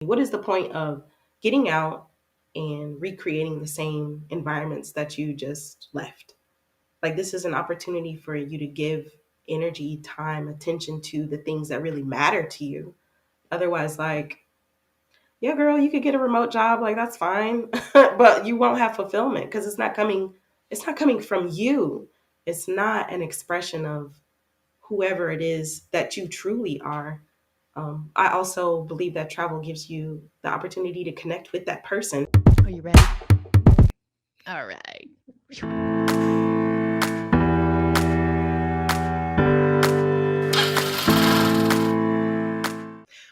What is the point of getting out and recreating the same environments that you just left? Like, this is an opportunity for you to give energy, time, attention to the things that really matter to you. Otherwise, like, yeah, girl, you could get a remote job, like that's fine, but you won't have fulfillment because it's not coming from you. It's not an expression of whoever it is that you truly are. I also believe that travel gives you the opportunity to connect with that person. Are you ready? All right.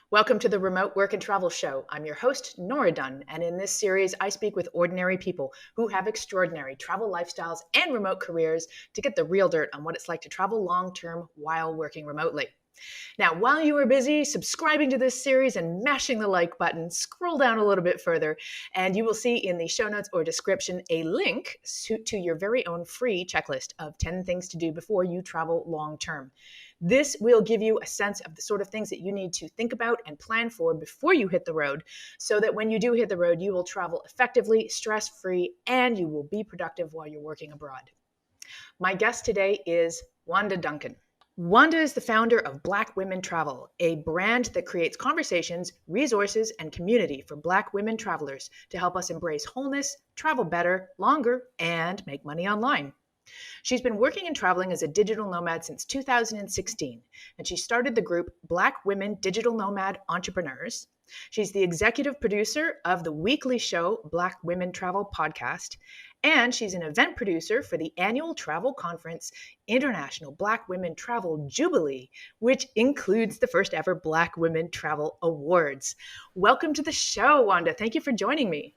Welcome to the Remote Work and Travel Show. I'm your host, Nora Dunn, and in this series, I speak with ordinary people who have extraordinary travel lifestyles and remote careers to get the real dirt on what it's like to travel long-term while working remotely. Now, while you are busy subscribing to this series and mashing the like button, scroll down a little bit further, and you will see in the show notes or description a link to your very own free checklist of 10 things to do before you travel long-term. This will give you a sense of the sort of things that you need to think about and plan for before you hit the road, so that when you do hit the road, you will travel effectively, stress-free, and you will be productive while you're working abroad. My guest today is Wanda Duncan. Wanda is the founder of Black Women Travl, a brand that creates conversations, resources, and community for Black women travelers to help us embrace wholeness, travel better, longer, and make money online. She's been working and traveling as a digital nomad since 2016, and she started the group Black Women Digital Nomad Entrepreneurs. She's the executive producer of the weekly show Black Women Travl podcast, and she's an event producer for the annual travel conference International Black Women Travl Jubilee, which includes the first ever Black Women Travl Awards. Welcome to the show, Wanda. Thank you for joining me.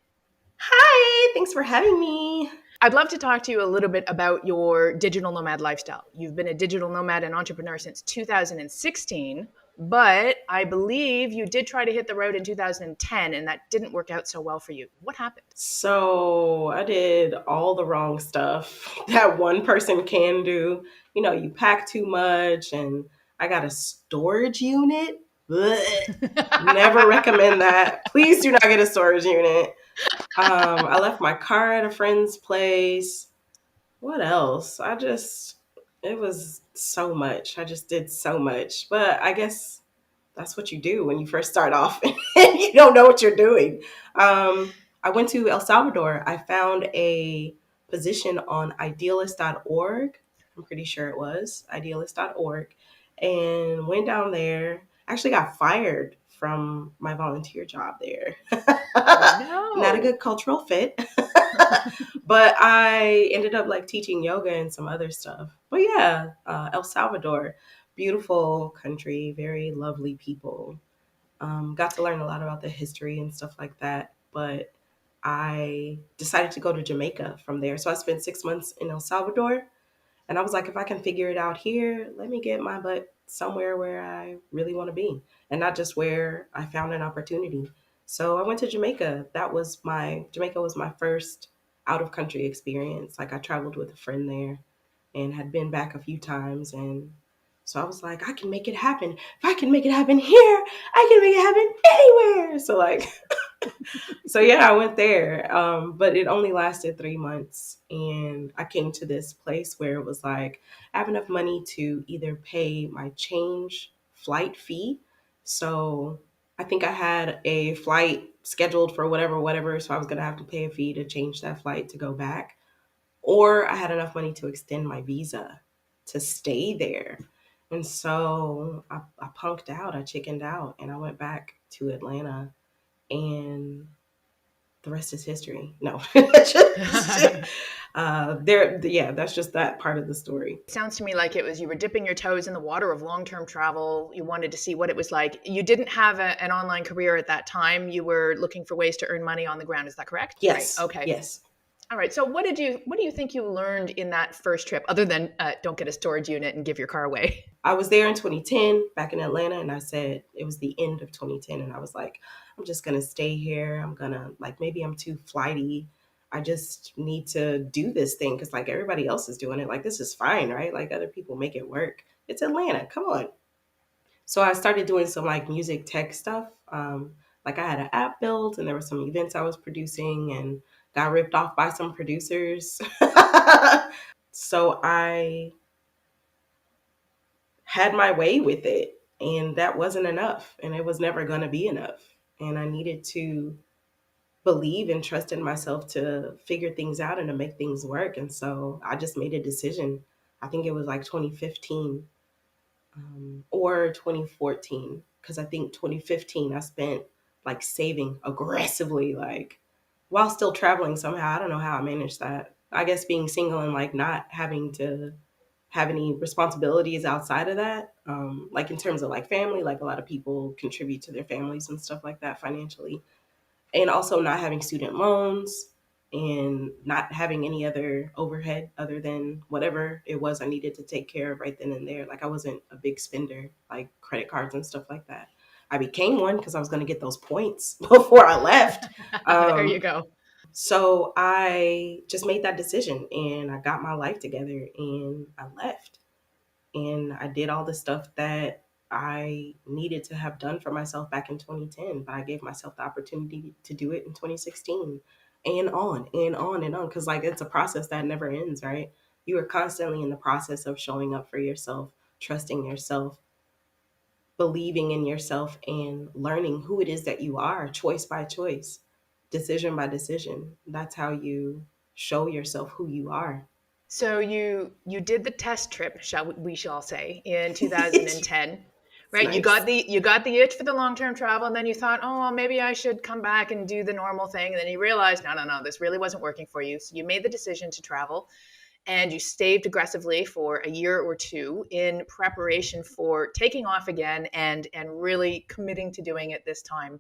Hi, thanks for having me. I'd love to talk to you a little bit about your digital nomad lifestyle. You've been a digital nomad and entrepreneur since 2016, but I believe you did try to hit the road in 2010 and that didn't work out so well for you. What happened? So I did all the wrong stuff that one person can do. You pack too much, and I got a storage unit. Never recommend that. Please do not get a storage unit. I left my car at a friend's place. What else? It was so much. I just did so much. But I guess that's what you do when you first start off and you don't know what you're doing. I went to El Salvador. I found a position on idealist.org. I'm pretty sure it was idealist.org, and went down there. Actually got fired from my volunteer job there. Not a No. good cultural fit. But I ended up like teaching yoga and some other stuff. But yeah, El Salvador, beautiful country, very lovely people. Got to learn a lot about the history and stuff like that. But I decided to go to Jamaica from there. So I spent 6 months in El Salvador. And I was like, if I can figure it out here, let me get my butt somewhere where I really want to be and not just where I found an opportunity. So I went to Jamaica. Jamaica was my first out of country experience. Like, I traveled with a friend there and had been back a few times. And so I was like, I can make it happen. If I can make it happen here, I can make it happen anywhere. So like, so yeah, I went there, but it only lasted 3 months, and I came to this place where it was like I have enough money to either pay my change flight fee. So I think I had a flight scheduled for whatever. So I was gonna have to pay a fee to change that flight to go back, or I had enough money to extend my visa to stay there. And so I punked out, I chickened out, and I went back to Atlanta, and the rest is history. No, yeah, that's just that part of the story. It sounds to me like it was you were dipping your toes in the water of long-term travel. You wanted to see what it was like. You didn't have an online career at that time. You were looking for ways to earn money on the ground. Is that correct? Right. Yes, Okay. yes. All right. So what do you think you learned in that first trip, other than don't get a storage unit and give your car away? I was there in 2010 back in Atlanta, and I said it was the end of 2010, and I was like, I'm just gonna stay here. I'm gonna, like, maybe I'm too flighty. I just need to do this thing because like everybody else is doing it. Like, this is fine, right? Like, other people make it work. It's Atlanta. Come on. So I started doing some like music tech stuff. Like I had an app built and there were some events I was producing and got ripped off by some producers. So I had my way with it, and that wasn't enough, and it was never going to be enough. And I needed to believe and trust in myself to figure things out and to make things work. And so I just made a decision. I think it was like 2015 or 2014, because I think 2015 I spent like saving aggressively, like while still traveling somehow. I don't know how I managed that. I guess being single and like not having to have any responsibilities outside of that. Like in terms of like family, like a lot of people contribute to their families and stuff like that financially, and also not having student loans and not having any other overhead other than whatever it was I needed to take care of right then and there. Like I wasn't a big spender, like credit cards and stuff like that. I became one because I was going to get those points before I left. There you Um, go. so I just made that decision and I got my life together and I left and I did all the stuff that I needed to have done for myself back in 2010, but I gave myself the opportunity to do it in 2016 and on and on and on, because like it's a process that never ends, right? You are constantly in the process of showing up for yourself, trusting yourself, believing in yourself, and learning who it is that you are, choice by choice, decision by decision. That's how you show yourself who you are. So you did the test trip, shall say, in It's 2010, right? nice. You got the itch for the long term travel, and then you thought, oh, well, maybe I should come back and do the normal thing. And then you realized, no, this really wasn't working for you. So you made the decision to travel, and you saved aggressively for a year or two in preparation for taking off again and really committing to doing it this time,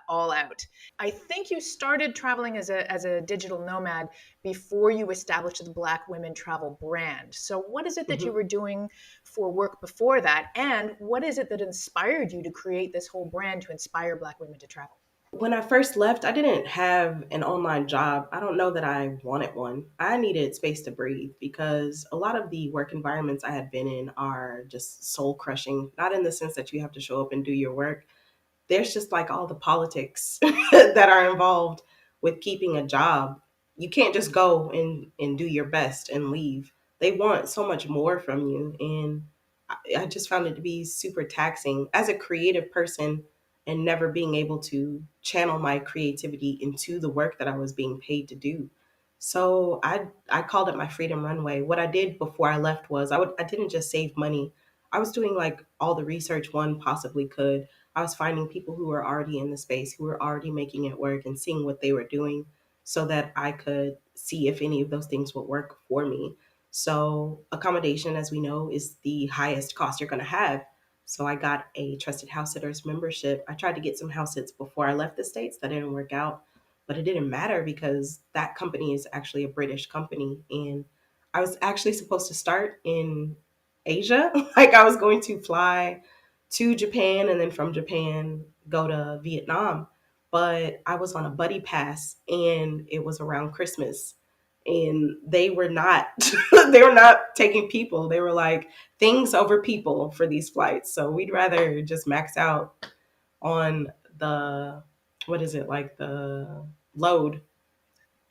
all out. I think you started traveling as a digital nomad before you established the Black Women Travl brand. So what is it that you Mhm. were doing for work before that, and what is it that inspired you to create this whole brand to inspire Black women to travel? When I first left, I didn't have an online job. I don't know that I wanted one. I needed space to breathe because a lot of the work environments I had been in are just soul crushing, not in the sense that you have to show up and do your work. There's just like all the politics that are involved with keeping a job. You can't just go and do your best and leave. They want so much more from you. And I just found it to be super taxing as a creative person and never being able to channel my creativity into the work that I was being paid to do. So I called it my freedom runway. What I did before I left was I didn't just save money. I was doing like all the research one possibly could. I was finding people who were already in the space, who were already making it work and seeing what they were doing so that I could see if any of those things would work for me. So, accommodation, as we know, is the highest cost you're going to have. So, I got a trusted house sitters membership. I tried to get some house sits before I left the States. That didn't work out, but it didn't matter because that company is actually a British company. And I was actually supposed to start in Asia. Like, I was going to fly to Japan and then from Japan go to Vietnam. But I was on a buddy pass and it was around Christmas and they were not they were not taking people. They were like things over people for these flights. So we'd rather just max out on the what is it like the load,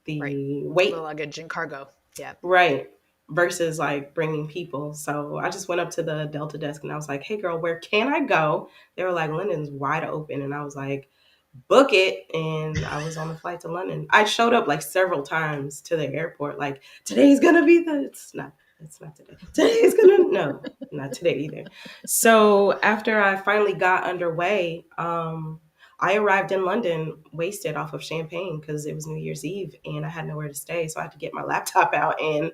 Right. the The weight. luggage and cargo. Yeah. Right. Versus like bringing people. So I just went up to the Delta desk and I was like, hey girl, where can I go? They were like, London's wide open. And I was like, book it. And I was on the flight to London. I showed up like several times to the airport, like, today's gonna be the it's not today. Today's gonna no, not today either. So after I finally got underway, I arrived in London wasted off of champagne because it was New Year's Eve and I had nowhere to stay. So I had to get my laptop out and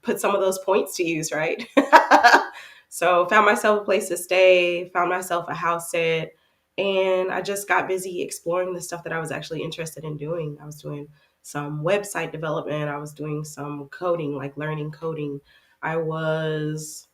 put some of those points to use, right? So found myself a place to stay, found myself a house sit, and I just got busy exploring the stuff that I was actually interested in doing. I was doing some website development, I was doing some coding, like learning coding. I was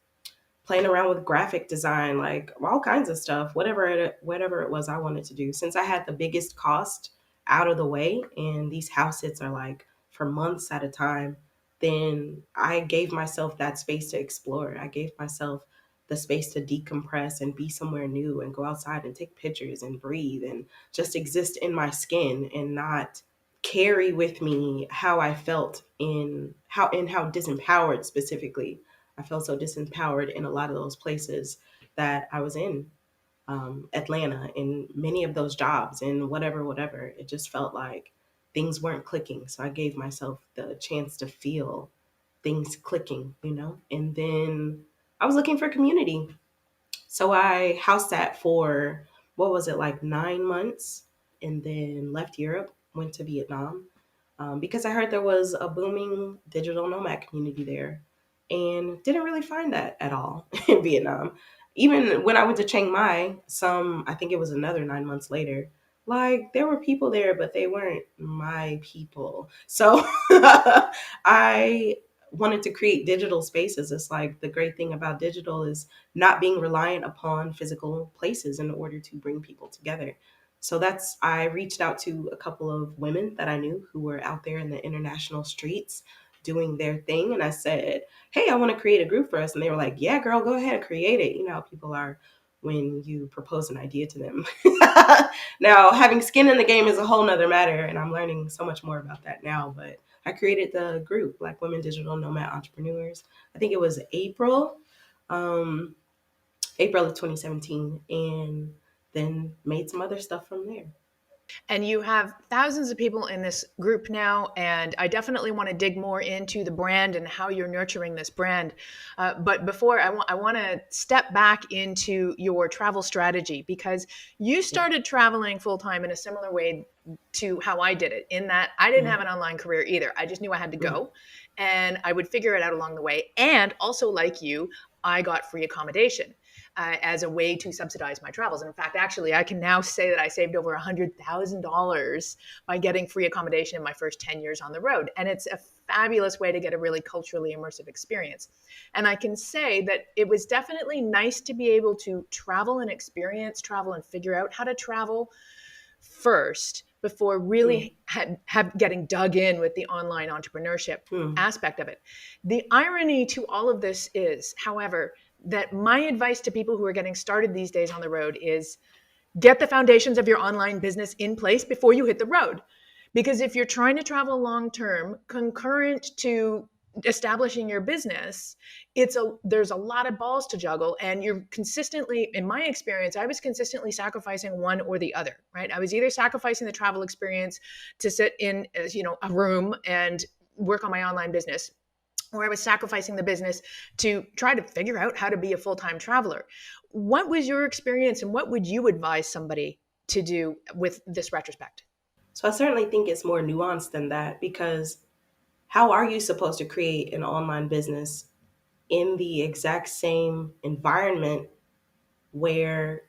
playing around with graphic design, like all kinds of stuff, whatever it was I wanted to do. Since I had the biggest cost out of the way, and these house sits are like for months at a time, then I gave myself that space to explore. I gave myself the space to decompress and be somewhere new and go outside and take pictures and breathe and just exist in my skin and not carry with me how I felt in how disempowered specifically. I felt so disempowered in a lot of those places that I was in, Atlanta, in many of those jobs and whatever. It just felt like things weren't clicking. So I gave myself the chance to feel things clicking. And then I was looking for community. So I house sat for, what was it, like 9 months, and then left Europe, went to Vietnam, because I heard there was a booming digital nomad community there, and didn't really find that at all in Vietnam. Even when I went to Chiang Mai, I think it was another 9 months later, like there were people there, but they weren't my people. So I wanted to create digital spaces. It's like the great thing about digital is not being reliant upon physical places in order to bring people together. So I reached out to a couple of women that I knew who were out there in the international streets doing their thing. And I said, hey, I want to create a group for us. And they were like, yeah, girl, go ahead, create it. You know how people are when you propose an idea to them. Now, having skin in the game is a whole nother matter. And I'm learning so much more about that now. But I created the group, Black Women Digital Nomad Entrepreneurs. I think it was um, April of 2017, and then made some other stuff from there. And you have thousands of people in this group now, and I definitely want to dig more into the brand and how you're nurturing this brand. But before, I want to step back into your travel strategy, because you Yeah. started traveling full time in a similar way to how I did it, in that I didn't have Mm-hmm. an online career either. I just knew I had to Mm-hmm. go, and I would figure it out along the way. And also, like you, I got free accommodation as a way to subsidize my travels. And in fact, actually, I can now say that I saved over $100,000 by getting free accommodation in my first 10 years on the road. And it's a fabulous way to get a really culturally immersive experience. And I can say that it was definitely nice to be able to travel and experience travel and figure out how to travel first before really getting dug in with the online entrepreneurship Mm-hmm. aspect of it. The irony to all of this is, however, that my advice to people who are getting started these days on the road is get the foundations of your online business in place before you hit the road. Because if you're trying to travel long term, concurrent to establishing your business, there's a lot of balls to juggle, and you're consistently, in my experience, I was consistently sacrificing one or the other, right? I was either sacrificing the travel experience to sit in, a room and work on my online business, or I was sacrificing the business to try to figure out how to be a full-time traveler. What was your experience, and what would you advise somebody to do with this retrospect? So I certainly think it's more nuanced than that, because how are you supposed to create an online business in the exact same environment where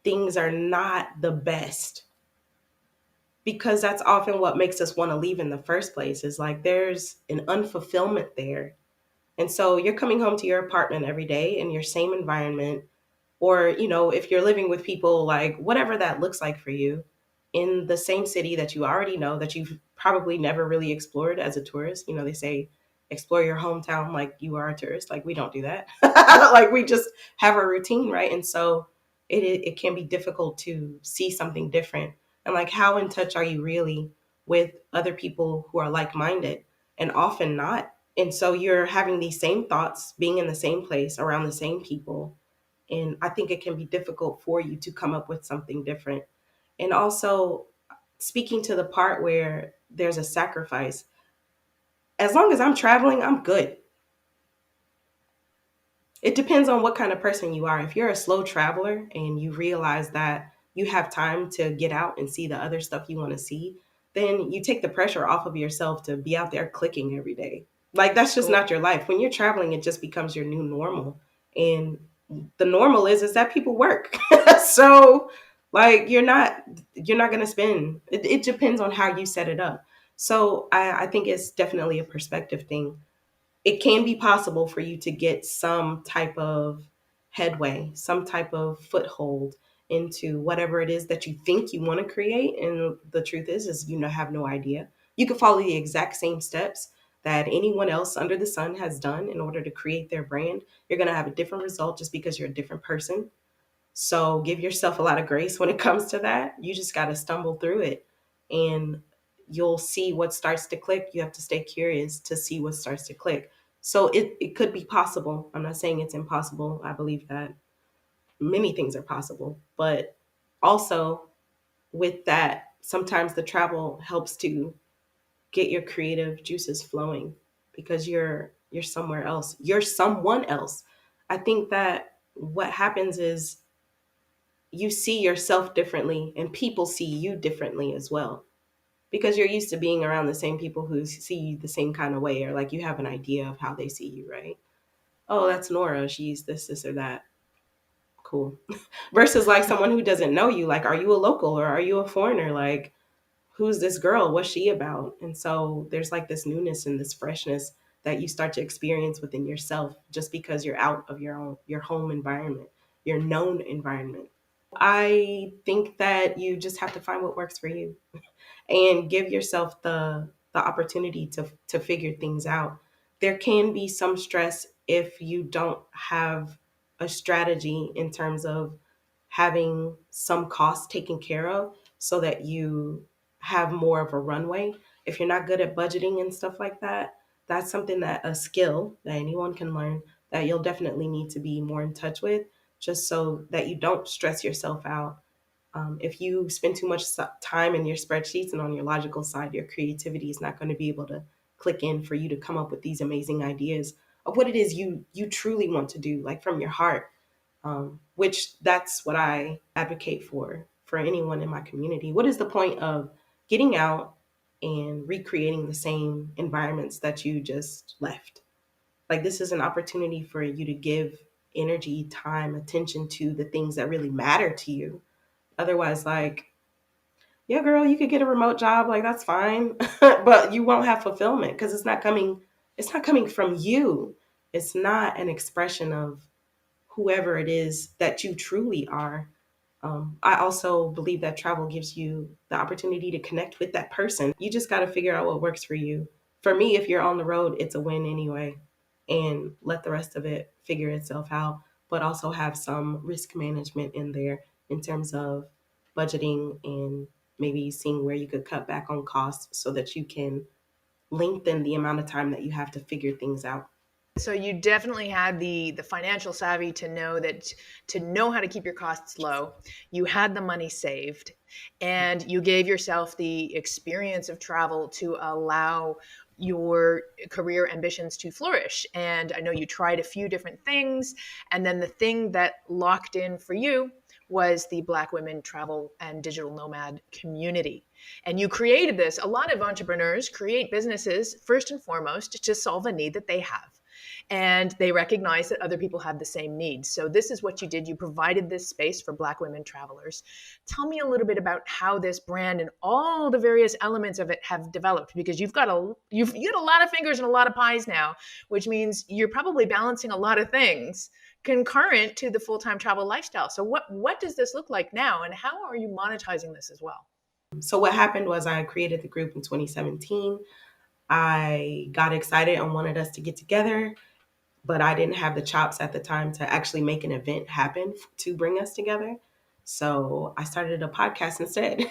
things are not the best? Because that's often what makes us want to leave in the first place, is like there's an unfulfillment there. And so you're coming home to your apartment every day in your same environment, or if you're living with people, like whatever that looks like for you, in the same city that you already know, that you've probably never really explored as a tourist. They say explore your hometown like you are a tourist. Like we don't do that. Like we just have a routine, right? And so it can be difficult to see something different. And like, how in touch are you really with other people who are like-minded? And often not. And so you're having these same thoughts, being in the same place around the same people, and I think it can be difficult for you to come up with something different. And also, speaking to the part where there's a sacrifice, as long as I'm traveling, I'm good. It depends on what kind of person you are. If you're a slow traveler and you realize that you have time to get out and see the other stuff you want to see, then you take the pressure off of yourself to be out there clicking every day. Like that's just Cool. not your life. When you're traveling, it just becomes your new normal. And the normal is that people work. So like you're not gonna spend it depends on how you set it up. So I think it's definitely a perspective thing. It can be possible for you to get some type of headway, some type of foothold into whatever it is that you think you want to create. And the truth is you have no idea. You could follow the exact same steps, that anyone else under the sun has done in order to create their brand. You're going to have a different result just because you're a different person. So give yourself a lot of grace when it comes to that. You just got to stumble through it and you'll see what starts to click. You have to stay curious to see what starts to click. So it could be possible. I'm not saying it's impossible. I believe that many things are possible. But also with that, sometimes the travel helps to get your creative juices flowing because you're somewhere else. You're someone else. I think that what happens is you see yourself differently and people see you differently as well because you're used to being around the same people who see you the same kind of way or like you have an idea of how they see you, right? Oh, that's Nora, she's this or that. Cool. Versus like someone who doesn't know you, like are you a local or are you a foreigner? Like who's this girl? What's she about? And so there's like this newness and this freshness that you start to experience within yourself just because you're out of your home environment, your known environment. I think that you just have to find what works for you and give yourself the opportunity to figure things out. There can be some stress if you don't have a strategy in terms of having some costs taken care of so that you have more of a runway. If you're not good at budgeting and stuff like that, that's something that a skill that anyone can learn that you'll definitely need to be more in touch with just so that you don't stress yourself out. If you spend too much time in your spreadsheets and on your logical side, your creativity is not going to be able to click in for you to come up with these amazing ideas of what it is you truly want to do, like from your heart. Which that's what I advocate for anyone in my community. What is the point of getting out and recreating the same environments that you just left? Like this is an opportunity for you to give energy, time, attention to the things that really matter to you. Otherwise, like, yeah, girl, you could get a remote job, like that's fine, but you won't have fulfillment because it's not coming from you. It's not an expression of whoever it is that you truly are. I also believe that travel gives you the opportunity to connect with that person. You just got to figure out what works for you. For me, if you're on the road, it's a win anyway, and let the rest of it figure itself out, but also have some risk management in there in terms of budgeting and maybe seeing where you could cut back on costs so that you can lengthen the amount of time that you have to figure things out. So you definitely had the financial savvy to know that to know how to keep your costs low. You had the money saved, and you gave yourself the experience of travel to allow your career ambitions to flourish. And I know you tried a few different things, and then the thing that locked in for you was the Black Women Travel and Digital Nomad community. And you created this. A lot of entrepreneurs create businesses first and foremost to solve a need that they have, and they recognize that other people have the same needs. So this is what you did. You provided this space for Black women travelers. Tell me a little bit about how this brand and all the various elements of it have developed, because you've got a lot of fingers and a lot of pies now, which means you're probably balancing a lot of things concurrent to the full-time travel lifestyle. So what does this look like now, and how are you monetizing this as well? So what happened was I created the group in 2017. I got excited and wanted us to get together, but I didn't have the chops at the time to actually make an event happen to bring us together. So I started a podcast instead.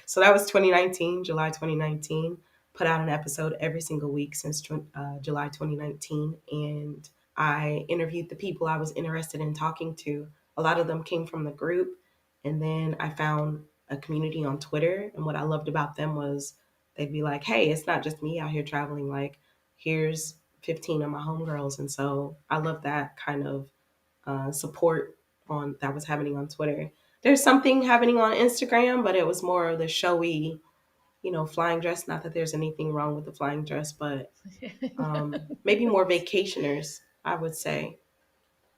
So that was 2019, July 2019. Put out an episode every single week since July 2019. And I interviewed the people I was interested in talking to. A lot of them came from the group. And then I found a community on Twitter. And what I loved about them was they'd be like, hey, it's not just me out here traveling. Like, here's 15 of my homegirls. And so I love that kind of support on that was happening on Twitter. There's something happening on Instagram, but it was more of the showy, flying dress. Not that there's anything wrong with the flying dress, but maybe more vacationers, I would say,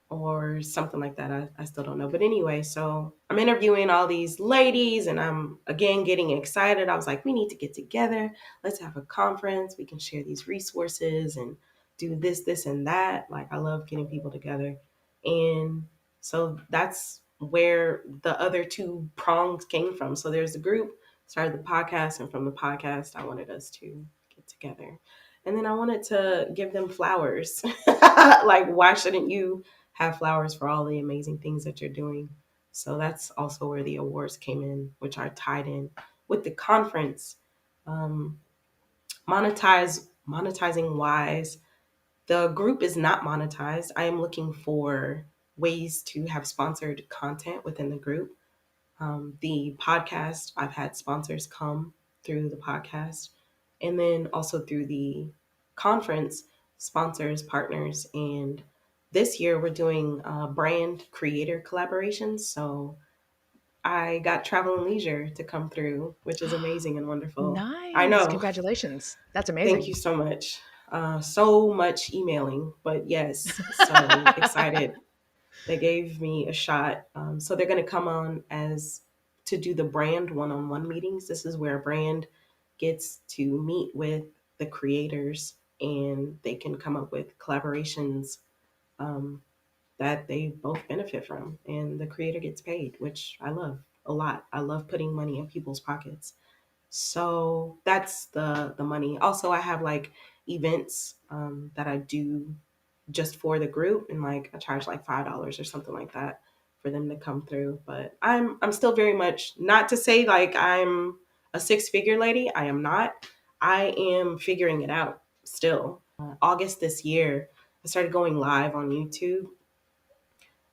or something like that. I still don't know. But anyway, so I'm interviewing all these ladies and I'm again getting excited. I was like, we need to get together. Let's have a conference. We can share these resources and do this, and that. Like, I love getting people together. And so that's where the other two prongs came from. So there's the group, started the podcast, and from the podcast, I wanted us to get together. And then I wanted to give them flowers. Like, why shouldn't you have flowers for all the amazing things that you're doing? So that's also where the awards came in, which are tied in with the conference. Um, monetizing wise, the group is not monetized. I am looking for ways to have sponsored content within the group. The podcast, I've had sponsors come through the podcast, and then also through the conference, sponsors, partners. And this year we're doing brand creator collaborations. So I got Travel and Leisure to come through, which is amazing and wonderful. I Nice. know. Congratulations. That's Thank amazing. you so much. So much emailing, but yes, so excited. They gave me a shot. So they're going to come on as to do the brand one-on-one meetings. This is where a brand gets to meet with the creators and they can come up with collaborations um, that they both benefit from. And the creator gets paid, which I love a lot. I love putting money in people's pockets. So that's the money. Also, I have like events that I do just for the group, and like I charge like $5 or something like that for them to come through. But I'm still very much, not to say like I'm a six-figure lady. I am not. I am figuring it out still. August this year, I started going live on YouTube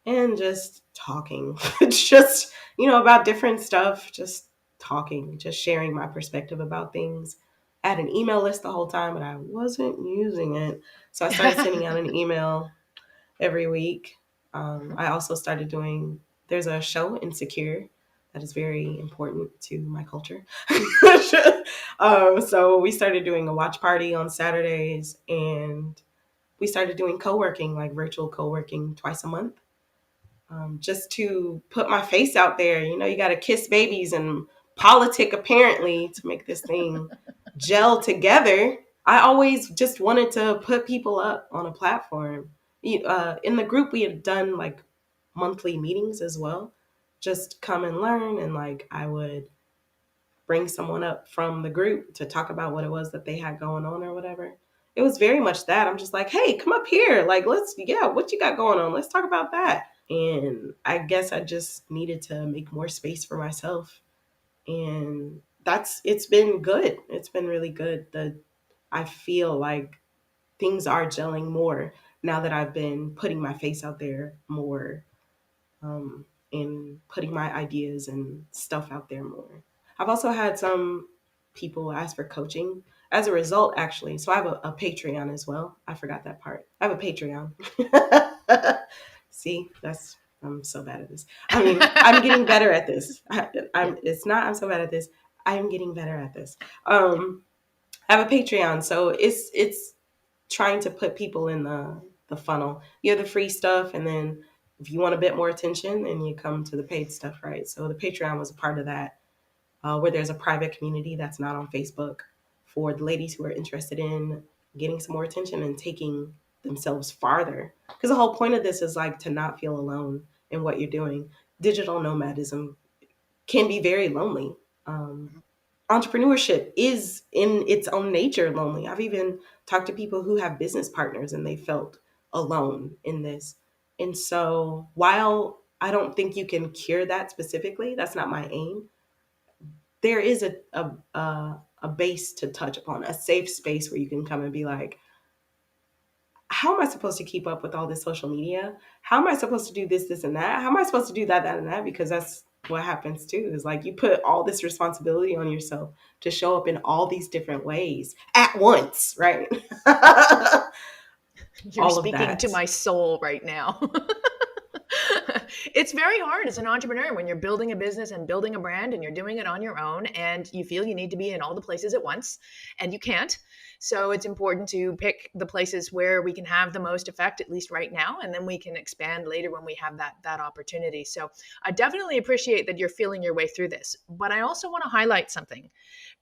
and just talking. It's just, about different stuff, just talking, just sharing my perspective about things. I had an email list the whole time, but I wasn't using it. So I started sending out an email every week. I also started doing, there's a show, Insecure, that is very important to my culture. So we started doing a watch party on Saturdays, and we started doing co-working, like virtual co-working twice a month, just to put my face out there. You got to kiss babies and politic apparently to make this thing gel together. I always just wanted to put people up on a platform. In the group, we had done like monthly meetings as well. Just come and learn, and like I would bring someone up from the group to talk about what it was that they had going on or whatever. It was very much that. I'm just like, hey, come up here. Like, yeah, what you got going on? Let's talk about that. And I guess I just needed to make more space for myself. And it's been good. It's been really good. I feel like things are gelling more now that I've been putting my face out there more, and putting my ideas and stuff out there more. I've also had some people ask for coaching as a result, actually. So I have a Patreon as well. I forgot that part. I have a Patreon. See, I'm so bad at this. I mean, I'm getting better at this. Yeah. It's not, I'm so bad at this. I'm getting better at this. I have a Patreon. So it's trying to put people in the funnel. You have the free stuff, and then if you want a bit more attention, then you come to the paid stuff, right? So the Patreon was a part of that, where there's a private community that's not on Facebook for the ladies who are interested in getting some more attention and taking themselves farther. Because the whole point of this is like to not feel alone in what you're doing. Digital nomadism can be very lonely. Um, Entrepreneurship is in its own nature lonely. I've even talked to people who have business partners and they felt alone in this. And so while I don't think you can cure that specifically, that's not my aim. There is a base to touch upon, a safe space where you can come and be like, how am I supposed to keep up with all this social media? How am I supposed to do this, and that? How am I supposed to do that, and that? Because that's what happens too, is like you put all this responsibility on yourself to show up in all these different ways at once, right? You're All of speaking to that. my soul right now. It's very hard as an entrepreneur when you're building a business and building a brand and you're doing it on your own and you feel you need to be in all the places at once and you can't. So it's important to pick the places where we can have the most effect, at least right now, and then we can expand later when we have that opportunity. So I definitely appreciate that you're feeling your way through this. But I also want to highlight something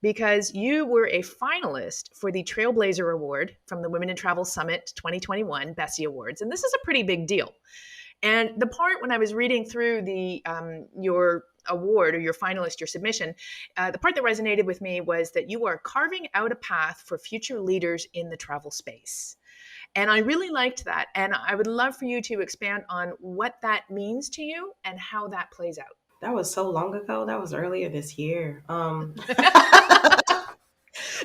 because you were a finalist for the Trailblazer Award from the Women in Travel Summit 2021 Bessie Awards. And this is a pretty big deal. And the part when I was reading through the your award or your finalist, your submission, the part that resonated with me was that you are carving out a path for future leaders in the travel space. And I really liked that. And I would love for you to expand on what that means to you and how that plays out. That was so long ago. That was earlier this year. Time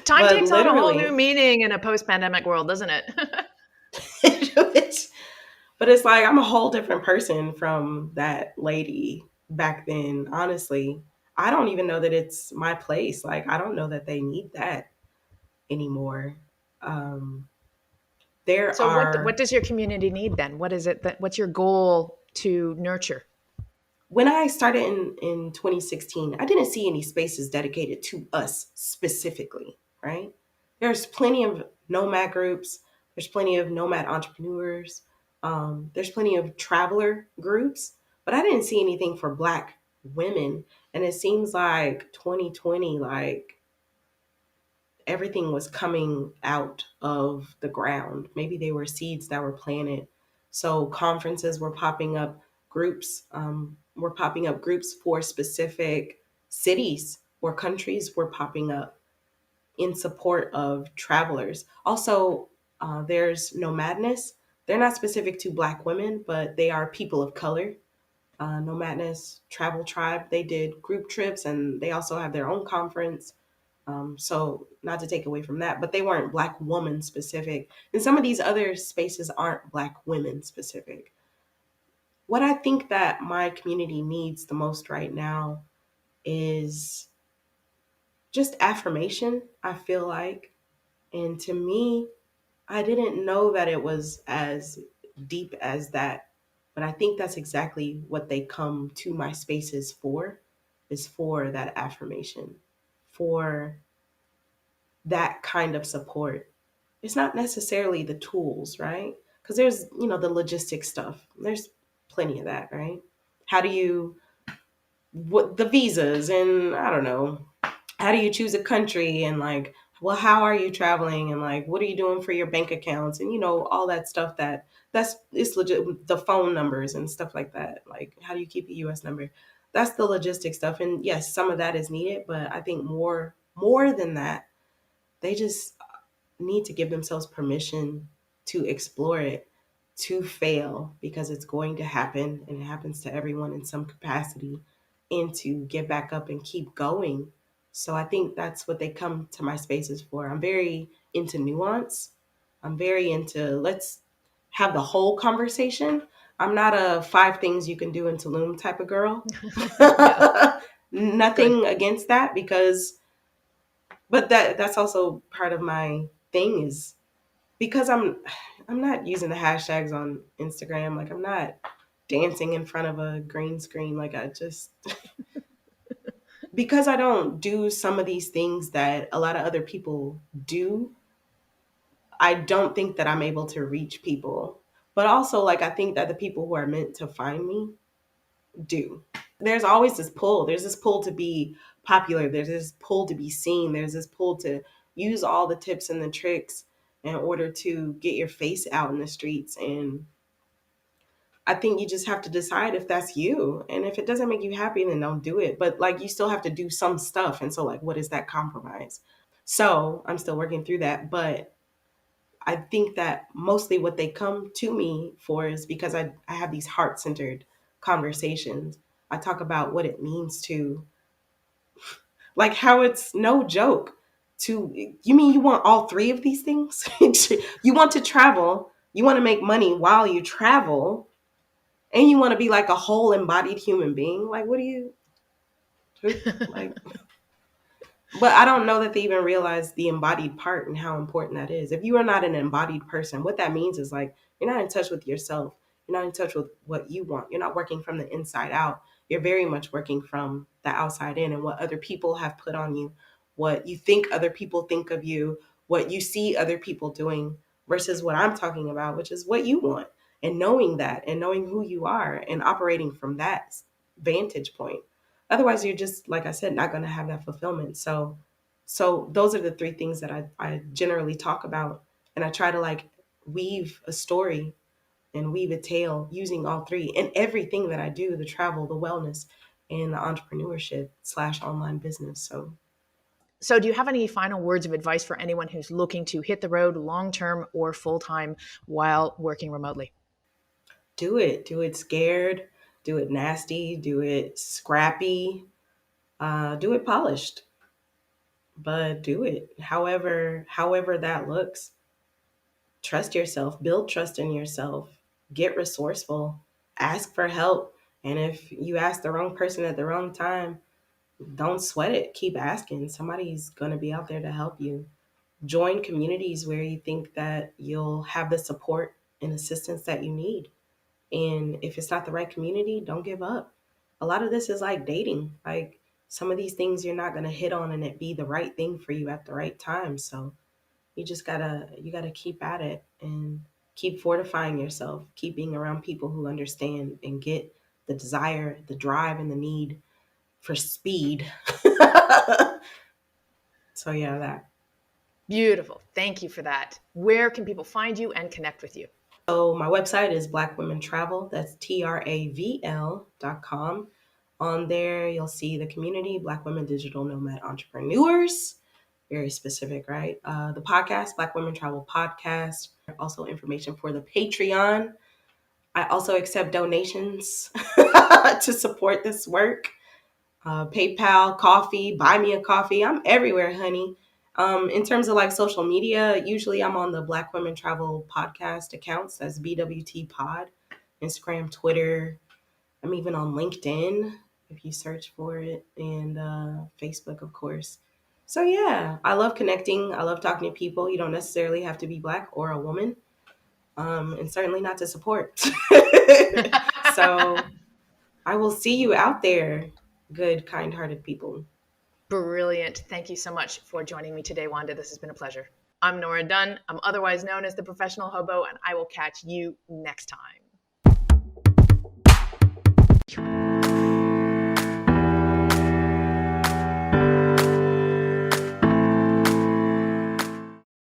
But takes on a whole new literally, meaning in a post pandemic world, doesn't it? it's, but it's like I'm a whole different person from that lady back then. Honestly, I don't even know that it's my place. Like, I don't know that they need that anymore. Um, there So what are does your community need then? What is it that what's your goal to nurture? When I started in 2016, I didn't see any spaces dedicated to us specifically, right? There's plenty of nomad groups, there's plenty of nomad entrepreneurs, there's plenty of traveler groups, but I didn't see anything for Black women. And it seems like 2020, like everything was coming out of the ground. Maybe they were seeds that were planted. So conferences were popping up, groups were popping up, groups for specific cities or countries were popping up in support of travelers. Also, there's Nomadness. They're not specific to Black women, but they are people of color. Nomadness Travel Tribe, they did group trips and they also have their own conference. So not to take away from that, but they weren't Black woman specific. And some of these other spaces aren't Black women specific. What I think that my community needs the most right now is just affirmation, I feel like. And to me, I didn't know that it was as deep as that. But I think that's exactly what they come to my spaces for, is for that affirmation, for that kind of support. It's not necessarily the tools, right? Because there's, the logistic stuff. There's plenty of that, right? How do you, what the visas, and I don't know, how do you choose a country, and like, well, how are you traveling, and like, what are you doing for your bank accounts, and all that stuff that's it's legit, the phone numbers and stuff like that. Like, how do you keep a US number? That's the logistic stuff. And yes, some of that is needed, but I think more than that, they just need to give themselves permission to explore it, to fail, because it's going to happen and it happens to everyone in some capacity, and to get back up and keep going. So I think that's what they come to my spaces for. I'm very into nuance. I'm very into, let's have the whole conversation. I'm not a five things you can do in Tulum type of girl. Yeah, good. Nothing against that, because but that's also part of my thing, is because I'm not using the hashtags on Instagram. Like, I'm not dancing in front of a green screen. Like, I just, because I don't do some of these things that a lot of other people do, I don't think that I'm able to reach people. But also, like, I think that the people who are meant to find me do. There's always this pull. There's this pull to be popular. There's this pull to be seen. There's this pull to use all the tips and the tricks in order to get your face out in the streets. And I think you just have to decide if that's you. And if it doesn't make you happy, then don't do it. But like, you still have to do some stuff. And so, like, what is that compromise? So I'm still working through that. But I think that mostly what they come to me for is because I have these heart centered conversations. I talk about what it means to, like, how it's no joke to, you mean you want all three of these things? You want to travel, you want to make money while you travel, and you want to be like a whole embodied human being. Like, what do you, like, but I don't know that they even realize the embodied part and how important that is. If you are not an embodied person, what that means is, like, you're not in touch with yourself. You're not in touch with what you want. You're not working from the inside out. You're very much working from the outside in, and what other people have put on you, what you think other people think of you, what you see other people doing versus what I'm talking about, which is what you want. And knowing that, and knowing who you are, and operating from that vantage point. Otherwise, you're just, like I said, not going to have that fulfillment. So those are the three things that I generally talk about. And I try to, like, weave a story and weave a tale using all three and everything that I do, the travel, the wellness, in the entrepreneurship slash online business. So So, do you have any final words of advice for anyone who's looking to hit the road long term or full time while working remotely? do it. Do it scared. Do it nasty. Do it scrappy. Do it polished. But do it. However that looks. Trust yourself. Build trust in yourself. Get resourceful. Ask for help. And if you ask the wrong person at the wrong time, don't sweat it. Keep asking. Somebody's gonna be out there to help you. Join communities where you think that you'll have the support and assistance that you need. And if it's not the right community, don't give up. A lot of this is like dating. Like some of these things you're not going to hit on and it be the right thing for you at the right time. So you got to keep at it and keep fortifying yourself, keep being around people who understand and get the desire, the drive and the need for speed. So yeah, that. Beautiful. Thank you for that. Where can people find you and connect with you? So my website is Black Women Travl. That's TRAVL.com. On there, you'll see the community, Black Women Digital Nomad Entrepreneurs. Very specific, right? The podcast, Black Women Travl Podcast. Also information for the Patreon. I also accept donations to support this work. PayPal, coffee, buy me a coffee. I'm everywhere, honey. In terms of like social media, usually I'm on the Black Women Travl podcast accounts. That's BWT Pod, Instagram, Twitter. I'm even on LinkedIn if you search for it, and Facebook, of course. So yeah, I love connecting. I love talking to people. You don't necessarily have to be Black or a woman, and certainly not to support. So I will see you out there, good, kind-hearted people. Brilliant. Thank you so much for joining me today, Wanda. This has been a pleasure. I'm Nora Dunn. I'm otherwise known as the Professional Hobo, and I will catch you next time.